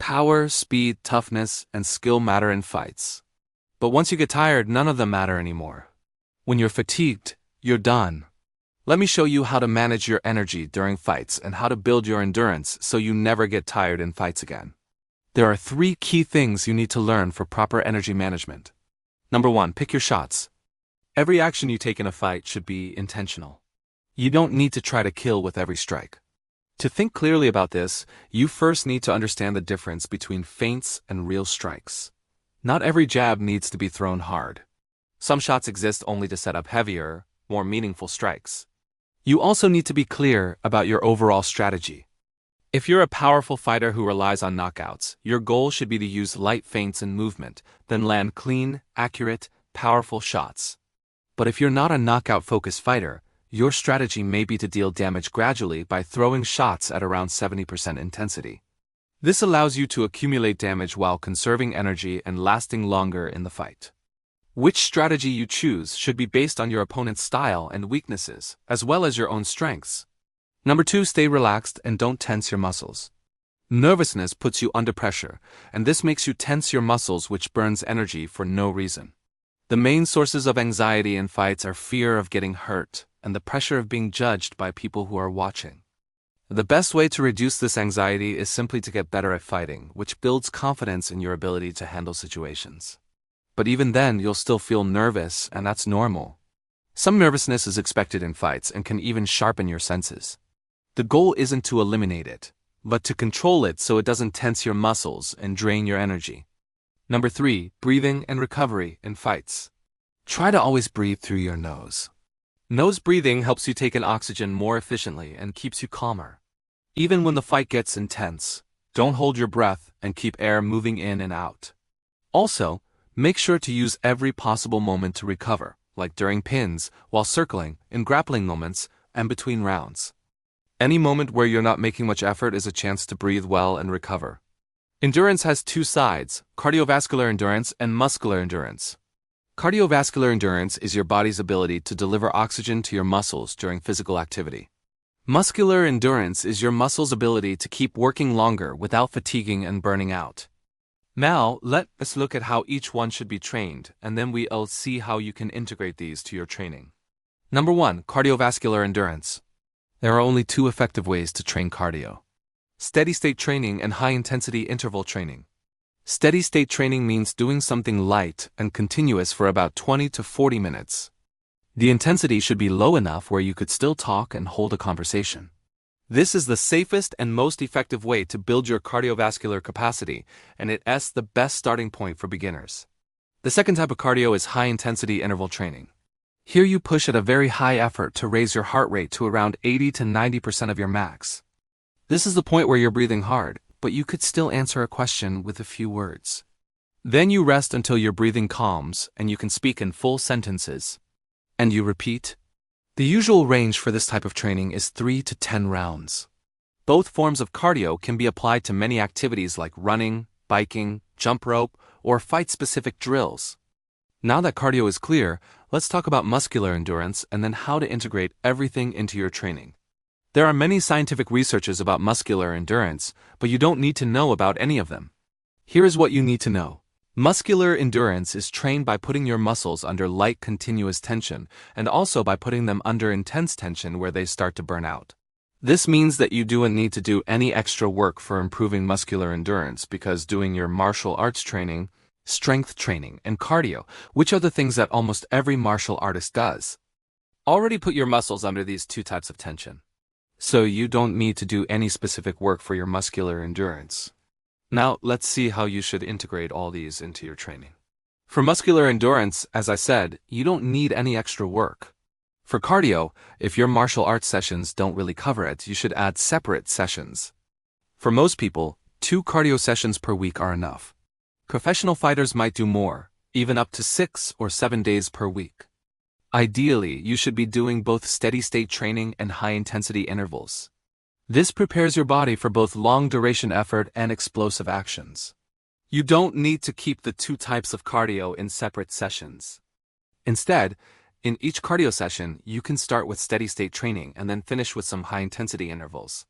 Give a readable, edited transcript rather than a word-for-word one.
Power, speed, toughness, and skill matter in fights. But once you get tired, none of them matter anymore. When you're fatigued, you're done. Let me show you how to manage your energy during fights and how to build your endurance so you never get tired in fights again. There are 3 key things you need to learn for proper energy management. Number 1, pick your shots. Every action you take in a fight should be intentional. You don't need to try to kill with every strike. To think clearly about this, you first need to understand the difference between feints and real strikes. Not every jab needs to be thrown hard. Some shots exist only to set up heavier, more meaningful strikes. You also need to be clear about your overall strategy. If you're a powerful fighter who relies on knockouts, your goal should be to use light feints and movement, then land clean, accurate, powerful shots. But if you're not a knockout-focused fighter, your strategy may be to deal damage gradually by throwing shots at around 70% intensity. This allows you to accumulate damage while conserving energy and lasting longer in the fight. Which strategy you choose should be based on your opponent's style and weaknesses, as well as your own strengths. Number 2, stay relaxed and don't tense your muscles. Nervousness puts you under pressure, and this makes you tense your muscles, which burns energy for no reason. The main sources of anxiety in fights are fear of getting hurt and the pressure of being judged by people who are watching. The best way to reduce this anxiety is simply to get better at fighting, which builds confidence in your ability to handle situations. But even then, you'll still feel nervous, and that's normal. Some nervousness is expected in fights and can even sharpen your senses. The goal isn't to eliminate it, but to control it so it doesn't tense your muscles and drain your energy. Number 3, breathing and recovery in fights. Try to always breathe through your nose. Nose breathing helps you take in oxygen more efficiently and keeps you calmer. Even when the fight gets intense, don't hold your breath and keep air moving in and out. Also, make sure to use every possible moment to recover, like during pins, while circling, in grappling moments, and between rounds. Any moment where you're not making much effort is a chance to breathe well and recover. Endurance has 2 sides, cardiovascular endurance and muscular endurance. Cardiovascular endurance is your body's ability to deliver oxygen to your muscles during physical activity. Muscular endurance is your muscles' ability to keep working longer without fatiguing and burning out. Now, let us look at how each one should be trained, and then we'll see how you can integrate these to your training. Number 1, cardiovascular endurance. There are only 2 effective ways to train cardio: steady-state training and high-intensity interval training. Steady-state training means doing something light and continuous for about 20 to 40 minutes. The intensity should be low enough where you could still talk and hold a conversation. This is the safest and most effective way to build your cardiovascular capacity, and it's the best starting point for beginners. The second type of cardio is high-intensity interval training. Here you push at a very high effort to raise your heart rate to around 80 to 90% of your max. This is the point where you're breathing hard, but you could still answer a question with a few words. Then you rest until your breathing calms and you can speak in full sentences. And you repeat. The usual range for this type of training is 3 to 10 rounds. Both forms of cardio can be applied to many activities like running, biking, jump rope, or fight-specific drills. Now that cardio is clear, let's talk about muscular endurance and then how to integrate everything into your training. There are many scientific researches about muscular endurance, but you don't need to know about any of them. Here is what you need to know. Muscular endurance is trained by putting your muscles under light continuous tension and also by putting them under intense tension where they start to burn out. This means that you don't need to do any extra work for improving muscular endurance because doing your martial arts training, strength training, and cardio, which are the things that almost every martial artist does, already put your muscles under these 2 types of tension. So you don't need to do any specific work for your muscular endurance. Now, let's see how you should integrate all these into your training. For muscular endurance, as I said, you don't need any extra work. For cardio, if your martial arts sessions don't really cover it, you should add separate sessions. For most people, 2 cardio sessions per week are enough. Professional fighters might do more, even up to 6 or 7 days per week. Ideally, you should be doing both steady-state training and high-intensity intervals. This prepares your body for both long-duration effort and explosive actions. You don't need to keep the 2 types of cardio in separate sessions. Instead, in each cardio session, you can start with steady-state training and then finish with some high-intensity intervals.